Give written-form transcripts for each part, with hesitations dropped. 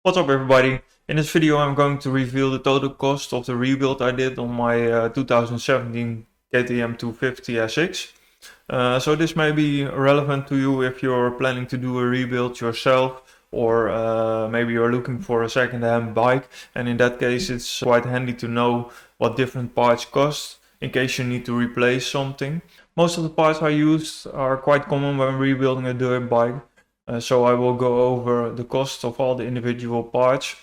What's up everybody? In this video I'm going to reveal the total cost of the rebuild I did on my 2017 KTM 250 SX. So this may be relevant to you if you're planning to do a rebuild yourself, or maybe you're looking for a second-hand bike, and in that case it's quite handy to know what different parts cost in case you need to replace something. Most of the parts I used are quite common when rebuilding a dirt bike. So I will go over the cost of all the individual parts,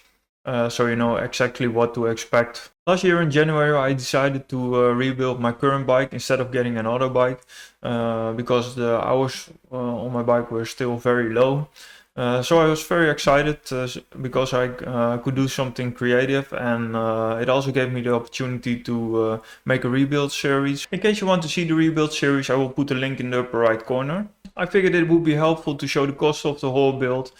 so you know exactly what to expect. Last year in January I decided to rebuild my current bike instead of getting another bike, because the hours on my bike were still very low. So I was very excited because I could do something creative, and it also gave me the opportunity to make a rebuild series. In case you want to see the rebuild series, I will put a link in the upper right corner. I figured it would be helpful to show the cost of the whole build,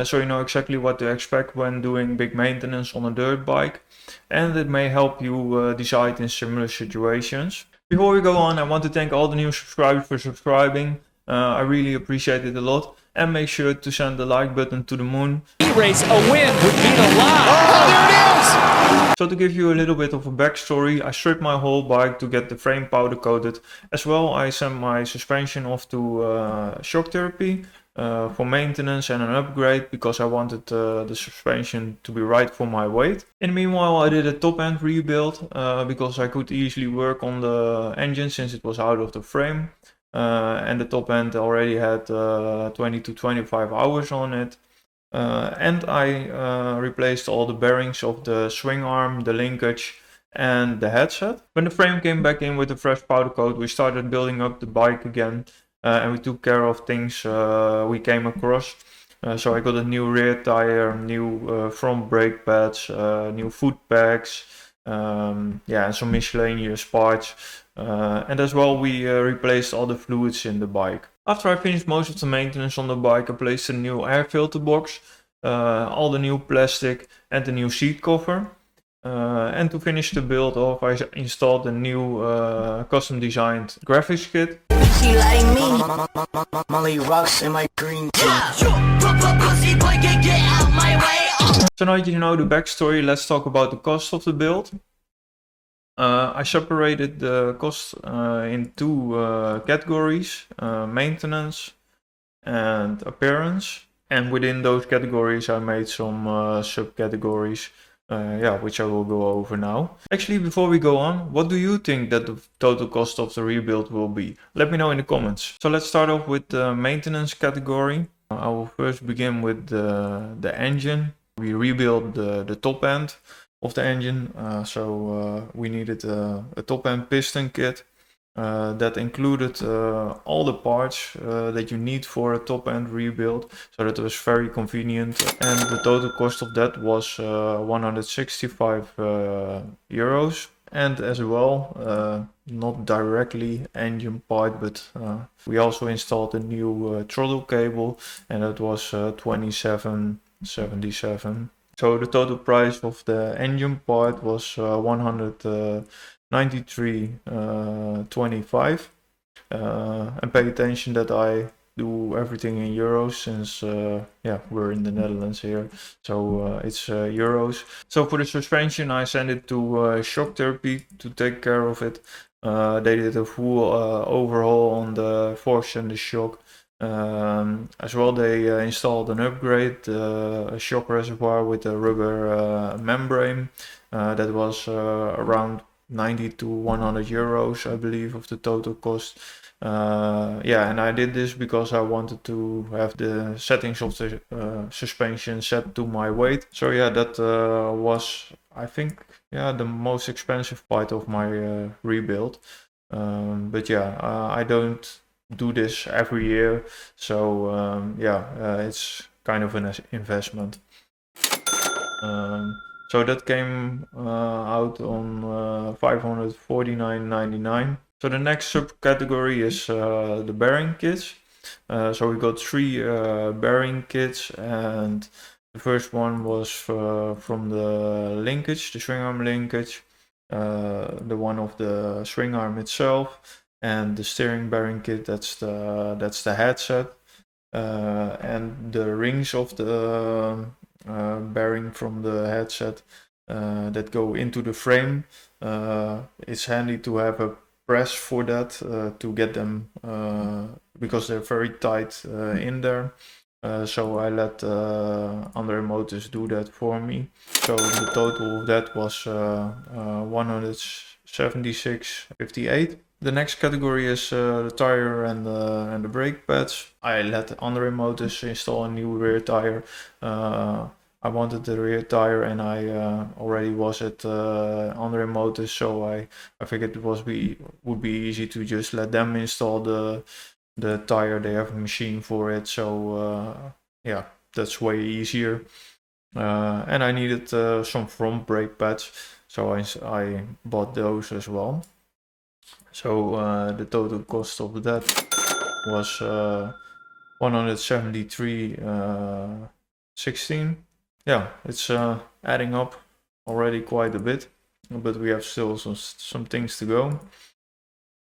so you know exactly what to expect when doing big maintenance on a dirt bike, and it may help you decide in similar situations. Before we go on, I want to thank all the new subscribers for subscribing. I really appreciate it a lot, and make sure to send the like button to the moon. Race, a win would mean a lot. Oh, there it is! So to give you a little bit of a backstory, I stripped my whole bike to get the frame powder coated. As well, I sent my suspension off to shock therapy for maintenance and an upgrade, because I wanted the suspension to be right for my weight. In the meanwhile, I did a top end rebuild because I could easily work on the engine since it was out of the frame. And the top end already had 20 to 25 hours on it. And I replaced all the bearings of the swing arm, the linkage, and the headset. When the frame came back in with a fresh powder coat, we started building up the bike again, and we took care of things we came across. So I got a new rear tire, new front brake pads, new foot pegs, and some miscellaneous parts. And as well, we replaced all the fluids in the bike. After I finished most of the maintenance on the bike, I placed a new air filter box, all the new plastic, and the new seat cover. And to finish the build off, I installed a new custom designed graphics kit. She like me, Molly rocks in my green tea. So now that you know the backstory, let's talk about the cost of the build. I separated the cost in two categories, maintenance and appearance. And within those categories I made some subcategories, which I will go over now. Actually, before we go on, what do you think that the total cost of the rebuild will be? Let me know in the comments. So let's start off with the maintenance category. I will first begin with the engine. We rebuilt the top end of the engine, so we needed a top end piston kit that included all the parts that you need for a top end rebuild, so that was very convenient, and the total cost of that was 165 euros. And as well, not directly engine part, but we also installed a new throttle cable, and that was 27.77. So the total price of the engine part was 193.25. And pay attention that I do everything in euros, since we're in the Netherlands here, so it's euros. So for the suspension, I sent it to shock therapy to take care of it. They did a full overhaul on the forks and the shock. As well, they installed an upgrade, a shock reservoir with a rubber membrane. That was around 90 to 100 euros, I believe, of the total cost. And I did this because I wanted to have the settings of the suspension set to my weight. So yeah, that was, I think, the most expensive part of my rebuild. I don't do this every year, so it's kind of an investment. So that came out on 549.99. So the next subcategory is the bearing kits. So we got three bearing kits, and the first one was from the linkage, the swing arm linkage, the one of the swing arm itself, and the steering bearing kit, that's the headset, and the rings of the bearing from the headset that go into the frame. It's handy to have a press for that to get them because they're very tight in there. So I let Andre Motors do that for me. So the total of that was 176.58. The next category is the tire and the brake pads. I let Andre Motors install a new rear tire. I wanted the rear tire, and I already was at Andre Motors, so I figured it would be easy to just let them install the tire. They have a machine for it, so yeah, that's way easier. And I needed some front brake pads, so I bought those as well. So the total cost of that was 173.16. Yeah, it's adding up already quite a bit, but we have still some things to go.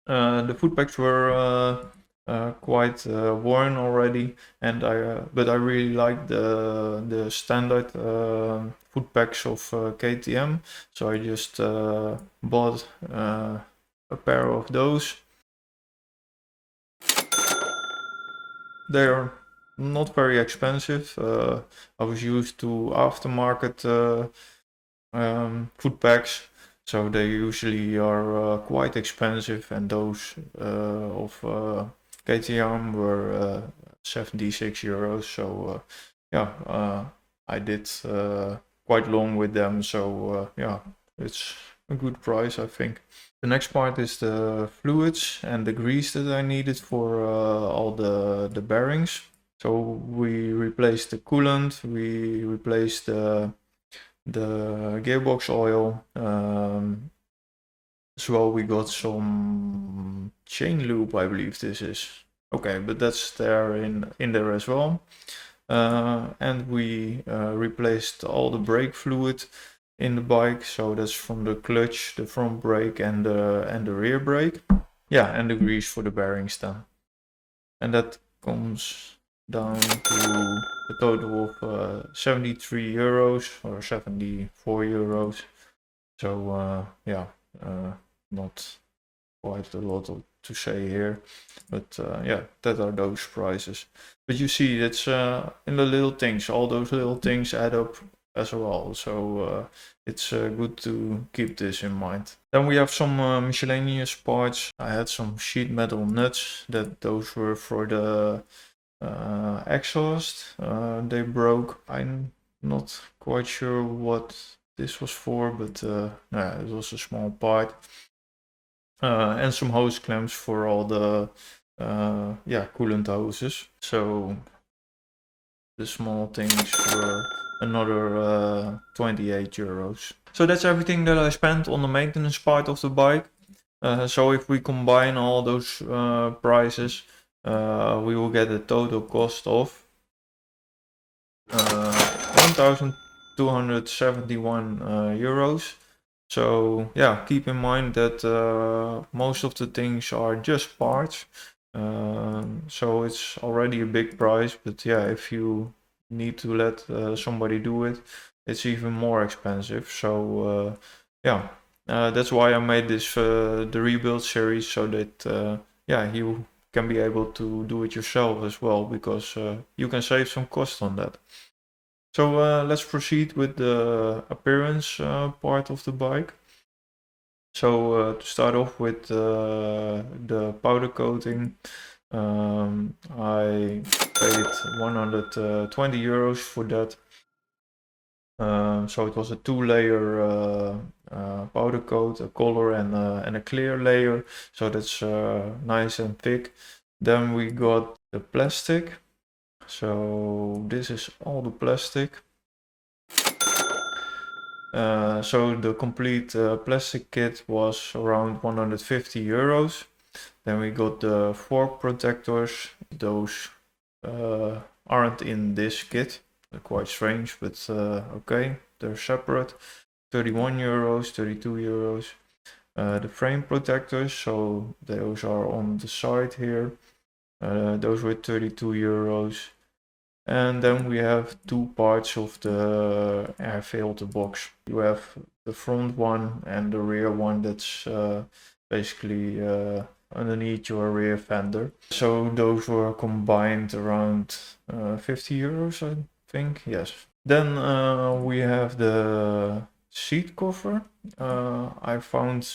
The foot pegs were quite worn already, and but I really like the standard foot pegs of KTM, so I just bought a pair of those. They are not very expensive. I was used to aftermarket foot pegs, so they usually are quite expensive, and those of KTM were 76 euros. So yeah, I did quite long with them, so yeah, it's a good price, I think. The next part is the fluids and the grease that I needed for all the bearings. So we replaced the coolant, we replaced the gearbox oil. As well, we got some chain lube, I believe this is. Okay, but that's there in there as well. And we replaced all the brake fluid in the bike, so that's from the clutch, the front brake, and the rear brake. Yeah, and the grease for the bearings then. And that comes down to a total of 73 euros or 74 euros. So yeah, not quite a lot to say here, but yeah, that are those prices. But you see, it's in the little things. All those little things add up as well, so it's good to keep this in mind. Then we have some miscellaneous parts. I had some sheet metal nuts, those were for the exhaust. They broke. I'm not quite sure what this was for, but yeah, it was a small part. And some hose clamps for all the yeah, coolant hoses. So the small things were another 28 euros. So that's everything that I spent on the maintenance part of the bike. So if we combine all those prices, we will get a total cost of 1,271 euros. So yeah, keep in mind that most of the things are just parts. So it's already a big price, but yeah, if you need to let somebody do it, it's even more expensive. So yeah, that's why I made this the rebuild series, so that yeah, you can be able to do it yourself as well, because you can save some cost on that. So let's proceed with the appearance part of the bike. So to start off with the powder coating, I paid 120 euros for that. So it was a two-layer powder coat, a color and a clear layer, so that's nice and thick. Then we got the plastic. So this is all the plastic. So the complete plastic kit was around 150 euros. Then we got the fork protectors. Those aren't in this kit. They're quite strange, but okay, they're separate. 31 euros, 32 euros. The frame protectors, so those are on the side here. Those were 32 euros. And then we have two parts of the air filter box. You have the front one and the rear one that's basically underneath your rear fender. So those were combined around 50 euros, I think, yes. Then we have the seat cover. I found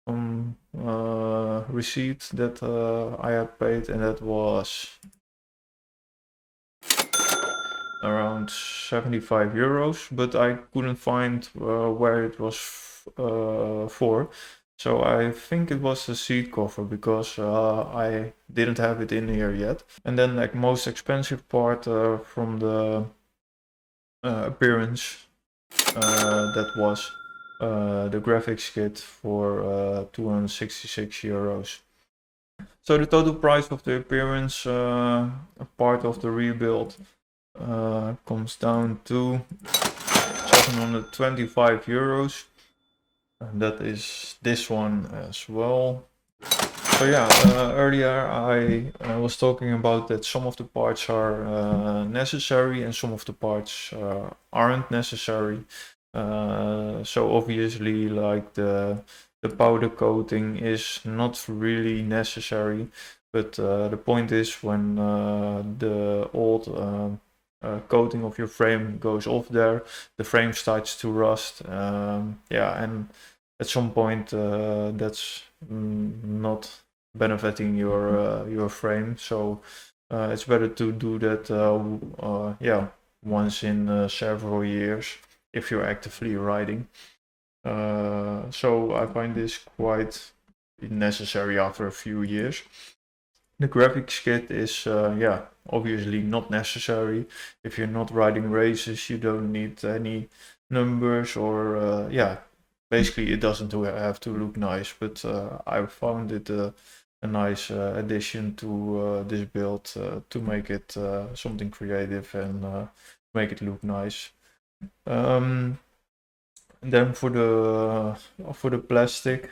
some receipt that I had paid, and that was around 75 euros, but I couldn't find where it was for. So I think it was the seat cover because I didn't have it in here yet. And then like most expensive part from the appearance, that was the graphics kit for 266 euros. So the total price of the appearance part of the rebuild comes down to 725 euros, and that is this one as well. So yeah, earlier I was talking about that some of the parts are necessary and some of the parts aren't necessary. So obviously, like the powder coating is not really necessary, but the point is when the old coating of your frame goes off there, the frame starts to rust. Yeah, and at some point that's not benefiting your frame. So it's better to do that yeah, once in several years if you're actively riding. So I find this quite necessary after a few years. The graphics kit is yeah, obviously not necessary. If you're not riding races, you don't need any numbers or yeah, basically it doesn't have to look nice, but I found it a nice addition to this build to make it something creative and make it look nice. Then for the plastic,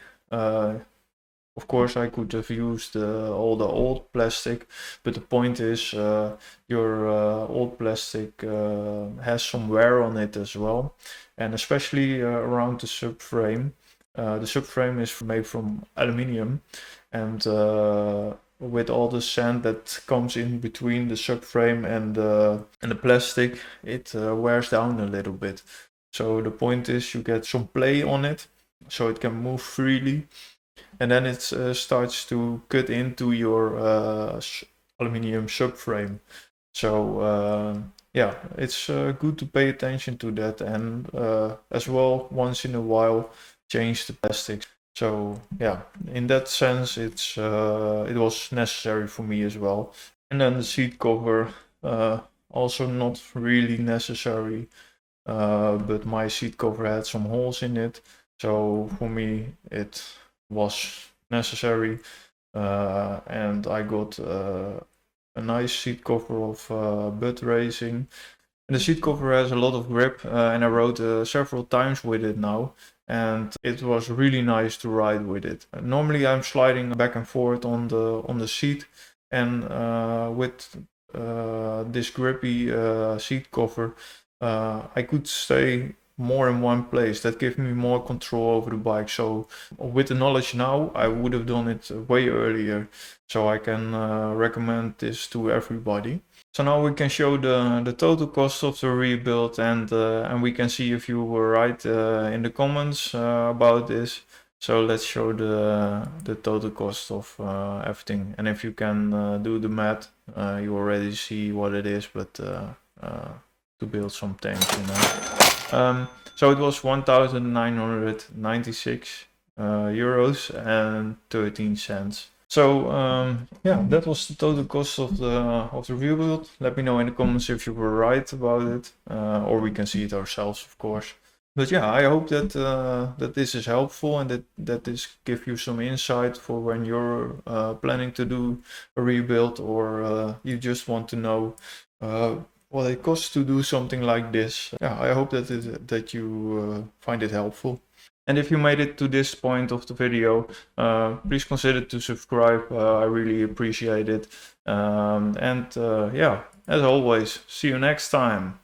of course I could have used all the old plastic, but the point is your old plastic has some wear on it as well, and especially around the subframe. The subframe is made from aluminium, and with all the sand that comes in between the subframe and the plastic, it wears down a little bit. So the point is you get some play on it, so it can move freely, and then it starts to cut into your aluminium subframe. So yeah, it's good to pay attention to that, and as well once in a while change the plastics. So yeah, in that sense it was necessary for me as well. And then the seat cover, also not really necessary, but my seat cover had some holes in it, so for me it was necessary, and I got a nice seat cover of Bud Racing. And the seat cover has a lot of grip, and I rode several times with it now, and it was really nice to ride with it. Normally I'm sliding back and forth on the seat, and with this grippy seat cover, I could stay more in one place. That gave me more control over the bike. So with the knowledge now, I would have done it way earlier. So I can recommend this to everybody. So now we can show the total cost of the rebuild, and we can see if you were right in the comments about this. So let's show the total cost of everything, and if you can do the math, you already see what it is, but to build some tanks, you know. So it was 1,996 euros and 13 cents. So yeah, that was the total cost of the rebuild. Let me know in the comments if you were right about it, or we can see it ourselves, of course. But yeah, I hope that that this is helpful, and that this gives you some insight for when you're planning to do a rebuild, or you just want to know what it costs to do something like this. Yeah, I hope that you find it helpful. And if you made it to this point of the video, please consider to subscribe. I really appreciate it. And yeah, as always, see you next time.